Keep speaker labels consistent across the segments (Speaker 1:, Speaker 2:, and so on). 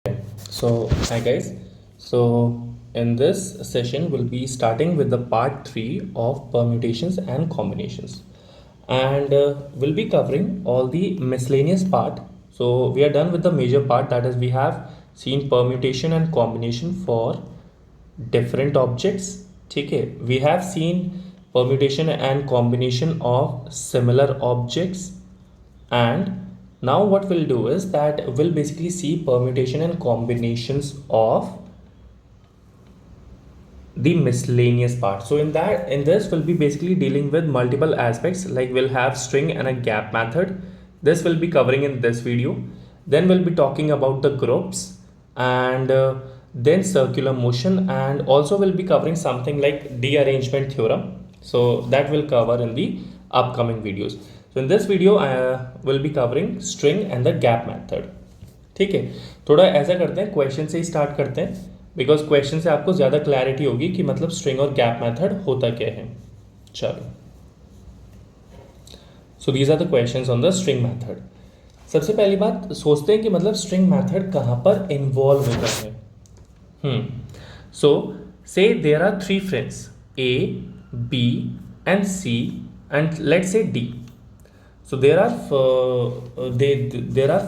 Speaker 1: So, hi guys. So, in this session, we'll be starting with the part 3 of permutations and combinations. And we'll be covering all the miscellaneous part. So, we are done with the major part, that is, we have seen permutation and combination for different objects. Okay, we have seen permutation and combination of similar objects, and now what we'll do is that we'll basically see permutation and combinations of the miscellaneous part. So in this we'll be basically dealing with multiple aspects, like we'll have string and a gap method. This will be covering in this video. Then we'll be talking about the groups, and then circular motion, and also we'll be covering something like dearrangement theorem. So that will cover in the upcoming videos. So in this video I will be covering string and the gap method. ठीक है, थोड़ा ऐसा करते हैं, question से ही start करते हैं, because question से आपको ज़्यादा क्लैरिटी होगी कि मतलब स्ट्रिंग और गैप मेथड होता क्या है. चलो, so these are the questions on the string method. सबसे पहली बात सोचते हैं कि मतलब स्ट्रिंग मेथड कहाँ पर इन्वॉल्व होता है. So say there are three friends A, B and C, and let's say D. So there are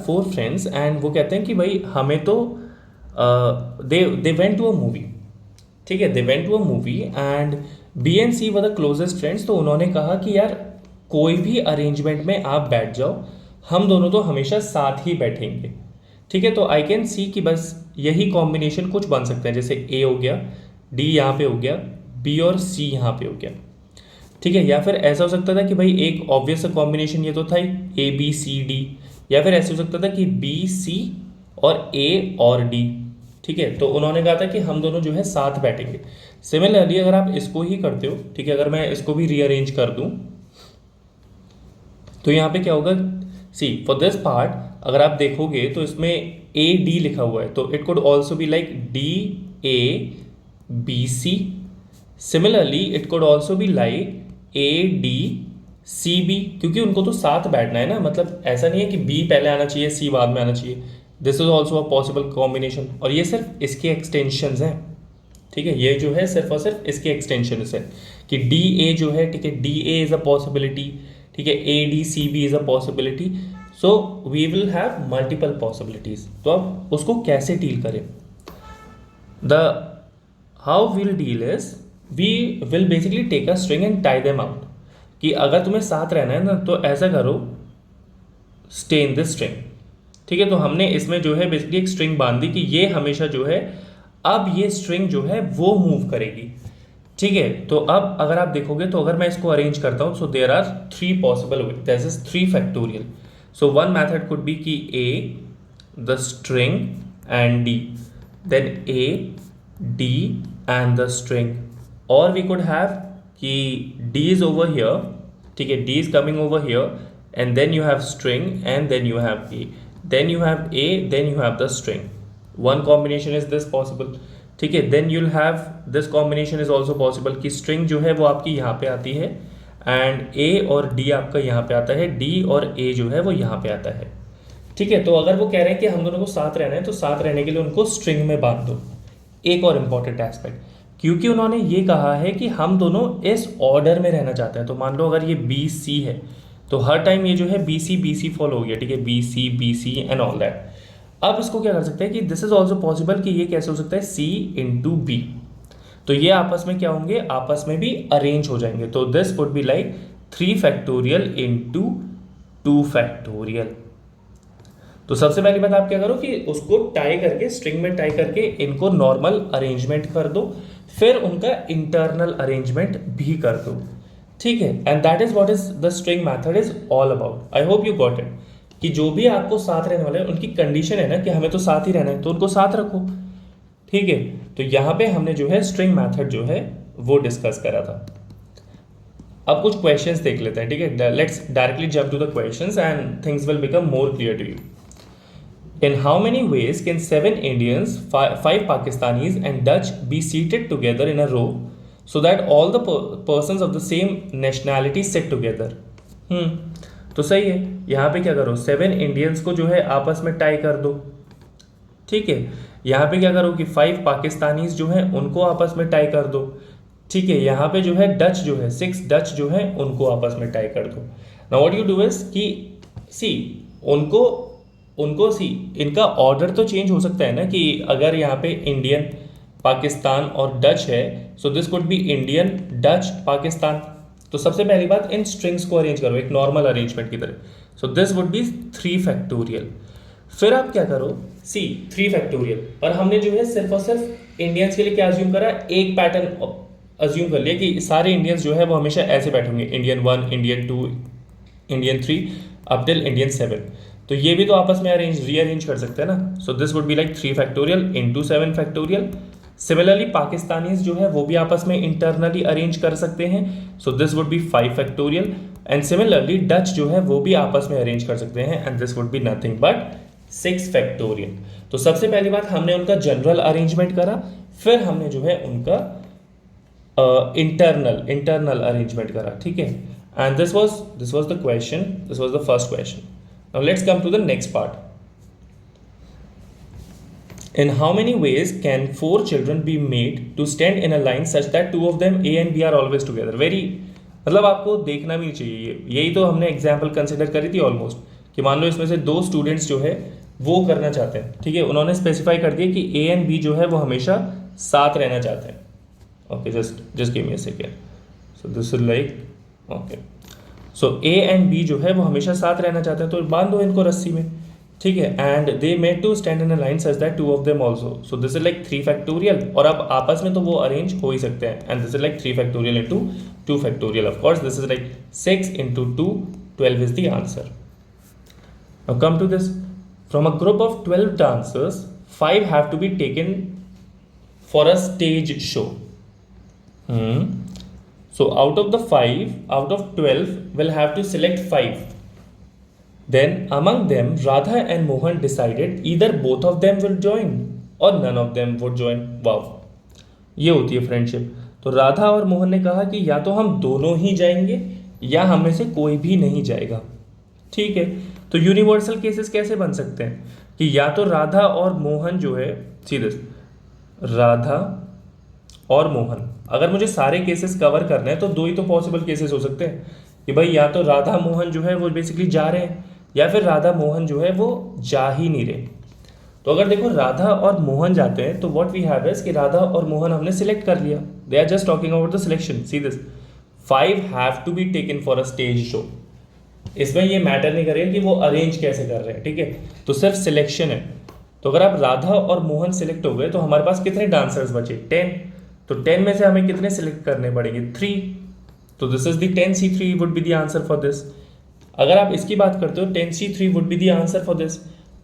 Speaker 1: four friends, and वो कहते हैं कि भाई हमें तो they went to a movie. ठीक है, they went to a movie and B and C were the closest friends. तो उन्होंने कहा कि यार कोई भी अरेंजमेंट में आप बैठ जाओ, हम दोनों तो हमेशा साथ ही बैठेंगे. ठीक है, तो आई कैन सी कि बस यही कॉम्बिनेशन कुछ बन सकते हैं, जैसे ए हो गया, डी यहाँ पे हो गया, बी और सी यहाँ पे हो गया. ठीक है, या फिर ऐसा हो सकता था कि भाई एक ऑब्वियस कॉम्बिनेशन ये तो था ही, ए बी सी डी, या फिर ऐसे हो सकता था कि बी सी और ए और डी. ठीक है, तो उन्होंने कहा था कि हम दोनों जो है साथ बैठेंगे. सिमिलरली अगर आप इसको ही करते हो, ठीक है, अगर मैं इसको भी रीअरेंज कर दूं तो यहाँ पे क्या होगा, सी फॉर दिस पार्ट अगर आप देखोगे तो इसमें ए डी लिखा हुआ है, तो it could also be like D A B C. Similarly it could also be like A D C B, क्योंकि उनको तो साथ बैठना है ना, मतलब ऐसा नहीं है कि बी पहले आना चाहिए सी बाद में आना चाहिए. This is also a possible combination, और ये सिर्फ इसके एक्सटेंशंस हैं. ठीक है, ये जो है सिर्फ और सिर्फ इसके एक्सटेंशन है कि डी ए जो है, ठीक है, D A is a possibility. ठीक है, A D C B is a possibility. So we will have multiple possibilities. तो अब उसको कैसे डील करें, the how will deal is we will basically take a string and tie them out. कि अगर तुम्हें साथ रहना है ना तो ऐसा करो, स्टे इन दिस स्ट्रिंग. ठीक है, तो हमने इसमें जो है बेसिकली एक स्ट्रिंग बांध दी कि ये हमेशा जो है, अब ये स्ट्रिंग जो है वो मूव करेगी. ठीक है, तो अब अगर आप देखोगे तो अगर मैं इसको अरेंज करता हूँ, so there are three possible way, this is 3 factorial. So one method could be कि A the string and D, then A D and the string, और वी कुड हैव कि d is over here. ठीक है, d is coming over here, and then you have string, and then you have a, then you have a, then you have the string. One combination is this possible. ठीक है, then you'll have this combination is also possible कि string जो है वो आपकी यहाँ पे आती है, and a और d आपका यहाँ पे आता है, d और a जो है वो यहाँ पे आता है. ठीक है, तो अगर वो कह रहे हैं कि हम दोनों को साथ रहना है, तो साथ रहने के लिए उनको string में बांध दो. एक और इम्पॉर्टेंट एस्पेक्ट, क्योंकि उन्होंने ये कहा है कि हम दोनों इस ऑर्डर में रहना चाहते हैं. तो मान लो अगर ये बी सी है, तो हर टाइम ये जो है बी सी फॉलो हो गया. ठीक है, B C and all that. अब इसको क्या कर सकते हैं कि दिस इज ऑल्सो पॉसिबल कि ये कैसे हो सकता है, सी इंटू बी. तो ये आपस में क्या होंगे, आपस में भी अरेंज हो जाएंगे. तो this would be like 3 factorial into 2 factorial. तो सबसे पहली बात आप क्या करो कि उसको टाई करके, स्ट्रिंग में टाई करके इनको नॉर्मल अरेंजमेंट कर दो, फिर उनका इंटरनल अरेंजमेंट भी कर दो. ठीक है, and that is what is the string method is all about. I hope you got it कि जो भी आपको साथ रहने वाले हैं उनकी कंडीशन है ना कि हमें तो साथ ही रहना है, तो उनको साथ रखो. ठीक है, तो यहां पे हमने जो है स्ट्रिंग मेथड जो है वो डिस्कस करा था. अब कुछ क्वेश्चंस देख लेते हैं. ठीक है, let's directly jump to the questions and things will become more clear to you. In how many ways can 7 Indians, 5 Pakistanis and Dutch be seated together in a row so that all the persons of the same nationality sit together? तो सही है, यहाँ पे क्या करो, 7 Indians को जो है आपस में टाई कर दो. ठीक है। यहाँ पे क्या करो कि 5 पाकिस्तानीज जो हैं उनको आपस में टाई कर दो, ठीक है। यहाँ पे जो है डच जो है 6 डच जो है उनको आपस में टाई कर दो। Now what you do is कि सी उनको उनको सी इनका ऑर्डर तो चेंज हो सकता है ना, कि अगर यहाँ पे इंडियन पाकिस्तान और डच है, so this could be Indian Dutch Pakistan. तो सबसे पहली बात, इन स्ट्रिंग्स को अरेंज करो एक नॉर्मल अरेंजमेंट की तरह। सो दिस वुड बी 3 फैक्टोरियल। फिर आप क्या करो, सी 3 फैक्टोरियल, पर हमने जो है सिर्फ और सिर्फ इंडियंस के लिए क्या अज्यूम करा, एक पैटर्न अज्यूम कर लिया कि सारे इंडियंस जो है वो हमेशा ऐसे बैठेंगे, Indian 1, Indian 2, Indian 3 up till Indian 7। तो ये भी तो आपस में रीअरेंज कर सकते हैं ना। सो this would be like 3 factorial into 7 factorial. Similarly Pakistanis जो है वो भी आपस में इंटरनली अरेंज कर सकते हैं। सो this would B 5 factorial. And similarly Dutch जो है वो भी आपस में अरेंज कर सकते हैं, and this would be nothing but 6 factorial. तो सबसे पहली बात हमने उनका जनरल अरेंजमेंट करा, फिर हमने जो है उनका इंटरनल अरेंजमेंट करा, ठीक है। And this was the question, this was the first question. Now let's come to the next part. In how many ways can 4 children be made to stand in a line such that 2 of them A and B are always together? Very मतलब आपको देखना भी नहीं चाहिए, यही तो हमने example consider करी थी ऑलमोस्ट, कि मान लो इसमें से 2 स्टूडेंट्स जो है वो करना चाहते हैं, ठीक है। उन्होंने स्पेसिफाई कर दिया कि ए एंड बी जो है वो हमेशा साथ रहना चाहते हैं। Okay, just give me a second. So this is like okay, so A and B जो है वो हमेशा साथ रहना चाहते हैं, तो बांध दो इनको रस्सी में, ठीक है। And they made to stand in a line such that 2 of them also. So this is like 3 factorial, और अब आपस में तो वो अरेंज हो ही सकते हैं, and this is like 3 factorial into 2 factorial. Of course this is like 6 into 2, 12 is the answer. Now come to this, from a group of 12 dancers 5 have to be taken for a stage show. So out of the 5, out of 12 will have to select 5. Then among them Radha and Mohan decided either both of them will join or none of them would join. Wow, ये होती है friendship. तो राधा और मोहन ने कहा कि या तो हम दोनों ही जाएंगे या हम में से कोई भी नहीं जाएगा, ठीक है। तो यूनिवर्सल केसेस कैसे बन सकते हैं कि या तो राधा और मोहन जो है, सीधे राधा और मोहन, अगर मुझे सारे केसेस कवर करने हैं तो 2 ही तो पॉसिबल केसेस हो सकते हैं कि भाई या तो राधा मोहन जो है वो बेसिकली जा रहे हैं, या फिर राधा मोहन जो है वो जा ही नहीं रहे। तो अगर देखो राधा और मोहन जाते हैं तो व्हाट वी हैव इज कि राधा और मोहन हमने सिलेक्ट कर लिया, they are just talking about the selection. See this 5 have to be taken for a stage show. इसमें ये मैटर नहीं करेगा कि वो अरेंज कैसे कर रहे हैं, ठीक है, तो सिर्फ सिलेक्शन है। तो अगर आप राधा और मोहन सिलेक्ट हो गए तो हमारे पास कितने डांसर्स बचे, 10। तो 10 में से हमें कितने सिलेक्ट करने पड़ेंगे, 3। तो this is the 10C3 would be the answer for this. अगर आप इसकी बात करते हो 10C3 would be the answer for this.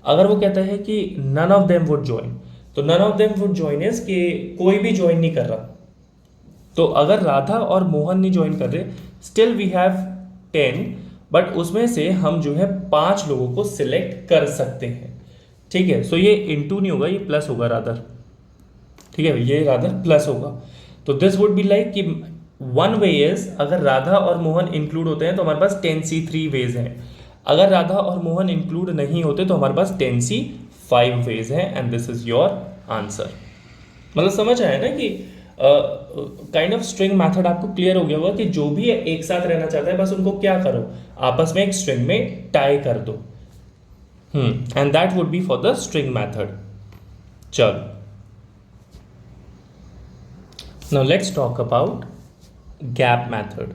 Speaker 1: अगर वो कहता है कि none of them would join, तो none of them would join is कि कोई भी ज्वाइन नहीं कर रहा। तो अगर राधा और मोहन नहीं ज्वाइन कर रहे, स्टिल वी हैव 10, बट उसमें से हम जो है 5 लोगों को सिलेक्ट कर सकते हैं, ठीक है। सो ये इंटू नहीं होगा, ये प्लस होगा रादर, ठीक है, ये रादर प्लस होगा। तो दिस वुड बी लाइक कि 1 वे इज, अगर राधा और मोहन इंक्लूड होते हैं तो हमारे पास 10C3 वेज हैं। अगर राधा और मोहन इंक्लूड नहीं होते तो हमारे पास 10C5 वेज हैं, and this is your answer. मतलब समझ आया ना कि काइंड ऑफ स्ट्रिंग मेथड आपको क्लियर हो गया होगा कि जो भी एक साथ रहना चाहता है बस उनको क्या करो, आपस में एक स्ट्रिंग में टाई कर दो। And that would be for the string method. चलो, now let's talk about gap method.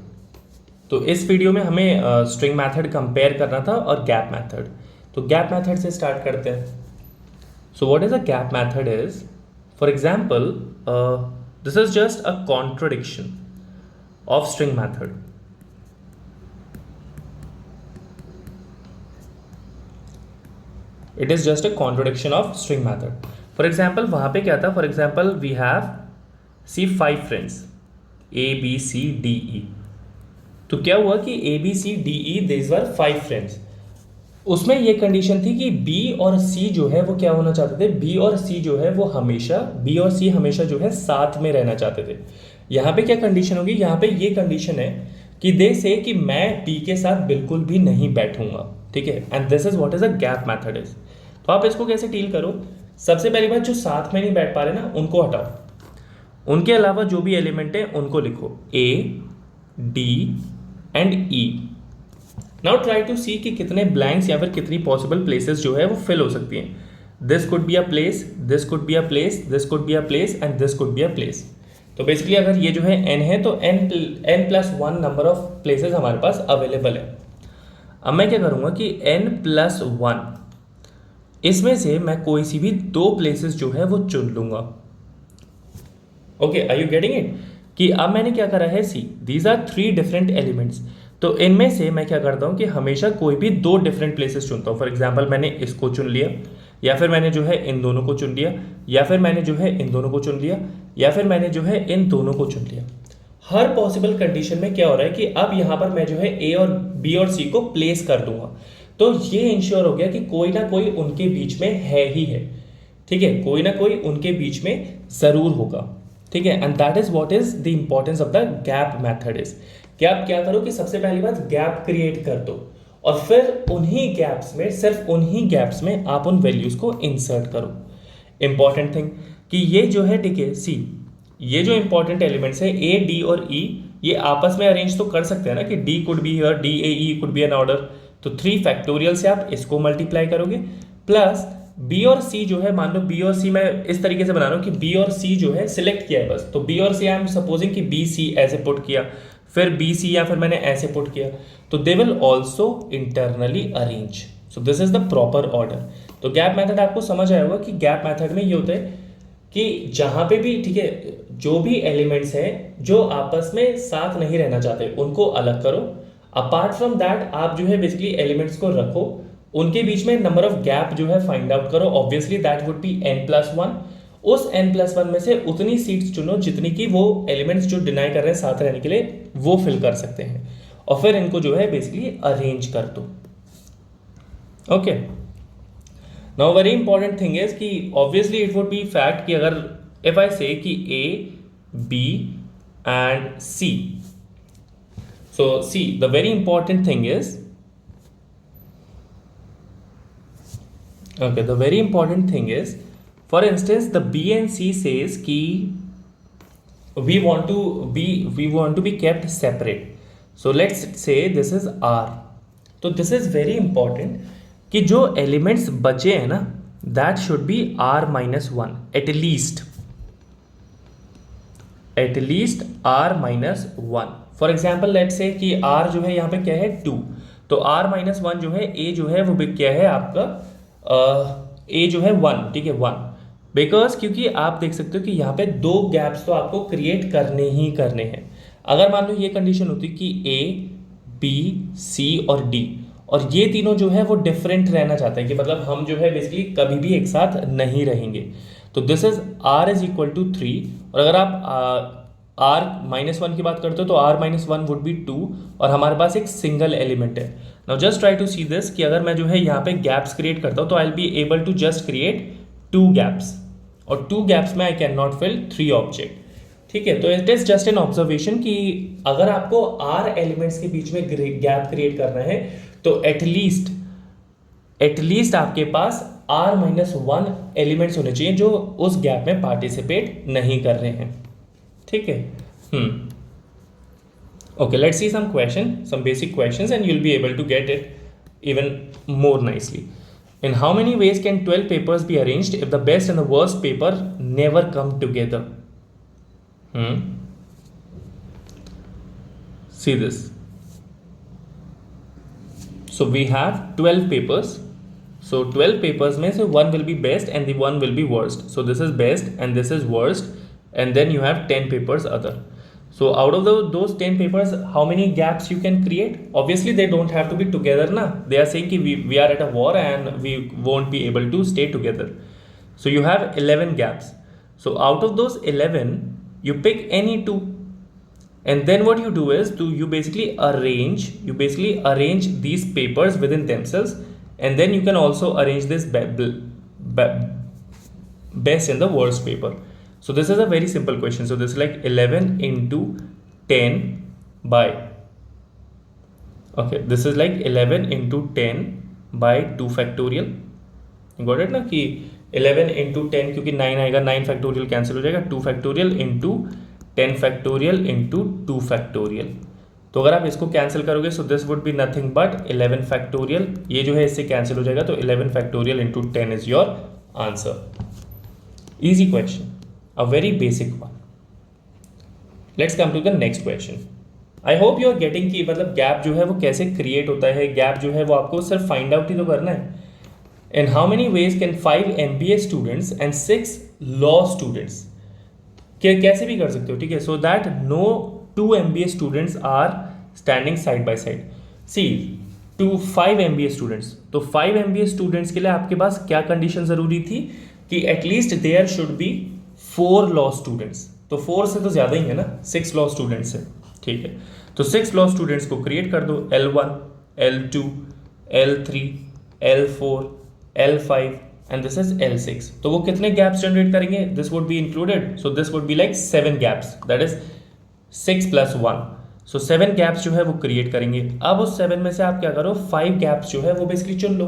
Speaker 1: तो इस वीडियो में हमें स्ट्रिंग मेथड कंपेयर करना था और गैप मेथड। तो गैप मेथड से स्टार्ट करते हैं। So what is a gap method is, for example this is just a contradiction of string method. It is just a contradiction of string method. For example वहां पे क्या था, for example we have see 5 friends ABCDE। तो क्या हुआ कि ABCDE these were 5 friends. उसमें ये कंडीशन थी कि B और C जो है वो क्या होना चाहते थे, B और C जो है वो हमेशा, B और C हमेशा जो है साथ में रहना चाहते थे। यहाँ पे क्या कंडीशन होगी, यहाँ पे ये कंडीशन है कि दे से कि मैं B के साथ बिल्कुल भी नहीं बैठूंगा, ठीक है। And this is what is a gap method is. तो आप इसको कैसे डील करो सबसे पहली बात, जो साथ में नहीं बैठ पा रहे ना उनको हटाओ, उनके अलावा जो भी एलिमेंट है उनको लिखो A, D and E। Now try to see कि कितने ब्लैंक्स या फिर कितनी पॉसिबल प्लेसेस जो है वो फिल हो सकती हैं। This could be a place, this could be a place, this could be a place and this could be a place. तो बेसिकली अगर ये जो है n है तो n+1 नंबर ऑफ प्लेसेस हमारे पास अवेलेबल है। अब मैं क्या करूँगा कि n+1 इसमें से मैं कोई सी भी दो प्लेसेस जो है वो चुन लूंगा। Okay, are you getting it? कि अब मैंने क्या करा है, see these are 3 different elements, तो इनमें से मैं क्या करता हूँ कि हमेशा कोई भी दो डिफरेंट प्लेसेस चुनता हूँ। फॉर एग्जाम्पल मैंने इसको चुन लिया, या फिर मैंने जो है इन दोनों को चुन लिया, या फिर मैंने जो है इन दोनों को चुन लिया, या फिर मैंने जो है इन दोनों को चुन लिया। हर पॉसिबल कंडीशन में क्या हो रहा है कि अब यहाँ पर मैं जो है ए और बी और सी को प्लेस कर दूंगा, तो ये इंश्योर हो गया कि कोई ना कोई उनके बीच में है ही है। ठीक है, कोई ना कोई उनके बीच में जरूर होगा। ठीक है, and that is what is the importance of the gap method is कि आप क्या करो कि सबसे पहली बात गैप क्रिएट कर दो, और फिर उन्हीं गैप्स में, सिर्फ उन्हीं गैप्स में आप उन वैल्यूज को इंसर्ट करो। इंपॉर्टेंट थिंग कि ये जो है, ठीक है, सी ये जो इंपॉर्टेंट एलिमेंट्स है ए, डी और ई, ये आपस में अरेंज तो कर सकते हैं ना कि D could be here, D A E could be an order. तो 3 फैक्टोरियल से आप इसको मल्टीप्लाई करोगे, प्लस बी और सी जो है, मान लो बी और सी मैं इस तरीके से बना रहा हूँ कि बी और सी जो है सिलेक्ट किया है बस, तो बी और सी आई एम सपोजिंग कि बी सी ऐसे पुट किया, फिर बी सी या फिर मैंने ऐसे पुट किया, तो they will also internally arrange. So this is the proper order. तो गैप मेथड आपको समझ आया होगा कि गैप मेथड में ये होता है कि जहां पे भी, ठीक है, जो भी एलिमेंट्स हैं जो आपस में साथ नहीं रहना चाहते उनको अलग करो। अपार्ट फ्रॉम दैट आप जो है बेसिकली एलिमेंट्स को रखो, उनके बीच में नंबर ऑफ गैप जो है फाइंड आउट करो। Obviously that would B n+1। उस n+1 में से उतनी सीट्स चुनो जितनी की वो एलिमेंट्स जो डिनाई कर रहे हैं साथ रहने के लिए वो फिल कर सकते हैं, और फिर इनको जो है बेसिकली अरेंज कर दो। Okay, now very important thing is कि obviously it would be fact कि अगर इफ आई से कि A, B and C, so see the very important thing is, okay, the very important thing is, for instance the B and C says कि we want to be kept separate, so let's say this is R। तो this is very important कि जो elements बचे हैं ना that should be R-1 at least R-1। For example let say कि R जो है यहाँ पे क्या है 2, तो R-1 जो है A जो है वो भी क्या है आपका A जो है 1, ठीक है 1, बिकॉज क्योंकि आप देख सकते हो कि यहाँ पे दो गैप्स तो आपको क्रिएट करने ही करने हैं। अगर मान लो ये कंडीशन होती कि A, B, C और D, और ये तीनों जो है वो डिफरेंट रहना चाहते हैं कि मतलब हम जो है बेसिकली कभी भी एक साथ नहीं रहेंगे, तो this is R is equal to 3। और अगर आप R-1 की बात करते हो तो R-1 वुड बी 2, और हमारे पास एक सिंगल एलिमेंट है। Now just try to see this कि अगर मैं जो है यहाँ पे गैप्स क्रिएट करता हूँ तो I will be able to just create 2 gaps, और 2 गैप्स में I can not fill 3 object. ठीक है, तो it is just an observation कि अगर आपको R एलिमेंट्स के बीच में गैप क्रिएट करना है तो एटलीस्ट आपके पास R-1 एलिमेंट्स होने चाहिए जो उस गैप में पार्टिसिपेट नहीं कर रहे हैं। ठीक है, okay, let's see some basic questions and you'll be able to get it even more nicely. In how many ways can 12 papers be arranged if the best and the worst paper never come together? See this. So we have 12 papers. So 12 papers में से one will be best and the one will be worst. So this is best and this is worst, and then you have 10 papers other. So out of those 10 papers, how many gaps you can create? Obviously they don't have to be together na. They are saying कि we are at a war and we won't be able to stay together. So you have 11 gaps. So out of those 11 you pick any 2, and then what you do is you basically arrange these papers within themselves, and then you can also arrange this best and the worst paper. So this is a very simple question. So this is like 11 into 10 by, okay, this is like 11 into 10 by 2 factorial. You got it ना कि 11 into 10 क्योंकि 9 आएगा, 9 factorial cancel हो जाएगा, 2 factorial into 10 factorial into 2 factorial. तो अगर आप इसको कैंसिल करोगे so this would be nothing but 11 factorial, ये जो है इससे कैंसिल हो जाएगा, तो 11 factorial into 10 is your answer. Easy question, a very basic one. Let's come to the next question. I hope you are getting कि मतलब गैप जो है वो कैसे क्रिएट होता है, गैप जो है वो आपको सिर्फ फाइंड आउट ही तो करना है। In how many ways can 5 MBA students and 6 law students, कैसे भी कर सकते हो, ठीक है, so that no 2 MBA students are standing side by side. See to 5 MBA students, तो 5 MBA स्टूडेंट्स के लिए आपके पास क्या कंडीशन जरूरी थी कि at least there should be 4 law students. तो 4 से तो ज्यादा ही है ना, 6 लॉ स्टूडेंट्स है, ठीक है। तो 6 लॉ स्टूडेंट्स को क्रिएट कर दो, L1, L2, L3, L4, L5 and this is L6। तो वो कितने गैप्स जनरेट करेंगे, this would be included, so this would be like 7 gaps, that is 6 + 1, so 7 gaps जो है वो क्रिएट करेंगे। अब उस 7 में से आप क्या करो, 5 गैप्स जो है वो बेसिकली चुन लो,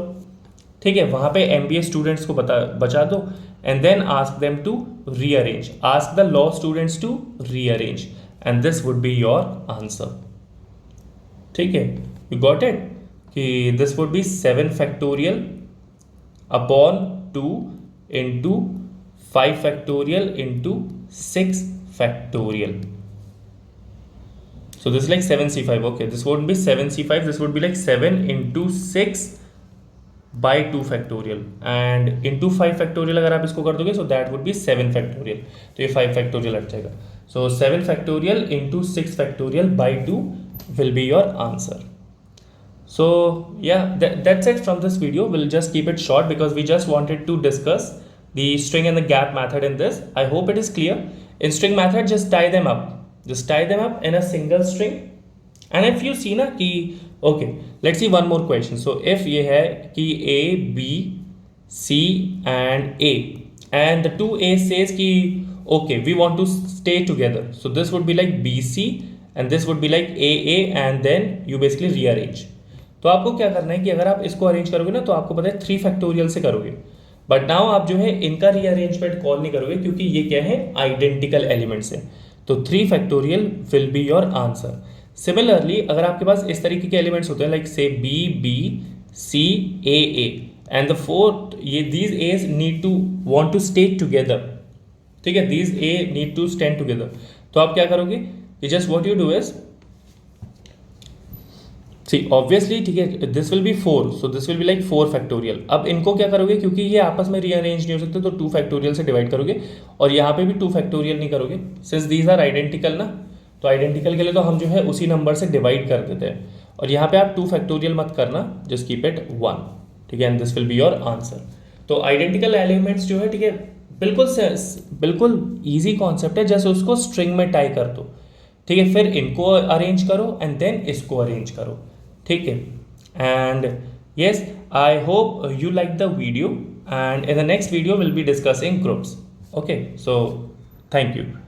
Speaker 1: ठीक है, वहां पे MBA स्टूडेंट्स को बचा दो and then ask them to rearrange, ask the law students to rearrange and this would be your answer, ठीक है। यू गॉट इट कि this would be 7 factorial upon 2 into 5 factorial into 6 factorial, so this is like 7c5, okay, this won't be 7c5, this would be like 7 into 6 by 2 factorial and into 5 factorial अगर आप इसको कर दोगे so that would be 7 factorial, तो ये 5 factorial हट जाएगा, so 7 factorial into 6 factorial by 2 will be your answer. So yeah, that's it from this video. We'll just keep it short because we just wanted to discuss the string and the gap method in this. I hope it is clear. In string method, just tie them up. Just tie them up in a single string. And if you see na ki, okay, let's see one more question. So if ये है कि A, B, C and A and the two A says कि okay, we want to stay together. So this would be like BC and this would be like AA and then you basically rearrange. तो आपको क्या करना है कि अगर आप इसको अरेंज करोगे ना तो आपको पता है 3 फैक्टोरियल से करोगे, बट नाउ आप जो है इनका रीअरेंजमेंट कॉल नहीं करोगे क्योंकि ये क्या है, आइडेंटिकल एलिमेंट्स है, तो 3 factorial will be your answer. Similarly अगर आपके पास इस तरीके के एलिमेंट्स होते हैं लाइक से B, B, C, A, A and the fourth, ये these A's need to want to stay together, ठीक है, these A need to stand together, तो आप क्या करोगे कि just what you do is see obviously, ठीक है, this will be 4, so this will be like 4 factorial. अब इनको क्या करोगे, क्योंकि ये आपस में रीअरेंज नहीं हो सकते तो 2 फैक्टोरियल से डिवाइड करोगे और यहाँ पे भी 2 फैक्टोरियल नहीं करोगे, सिंस दीज आर आइडेंटिकल ना, तो आइडेंटिकल के लिए तो हम जो है उसी नंबर से डिवाइड कर देते हैं और यहाँ पे आप 2 फैक्टोरियल मत करना, जस्ट कीप इट 1, ठीक है, and this will B your answer. तो आइडेंटिकल एलिमेंट्स जो है, ठीक है, बिल्कुल ईजी कॉन्सेप्ट है, जैसे उसको स्ट्रिंग में टाई कर दो, ठीक है, फिर इनको अरेंज करो एंड देन इसको अरेंज करो, ठीक है। And yes, I hope you like the video and in the next video we'll be discussing groups. Okay, so thank you.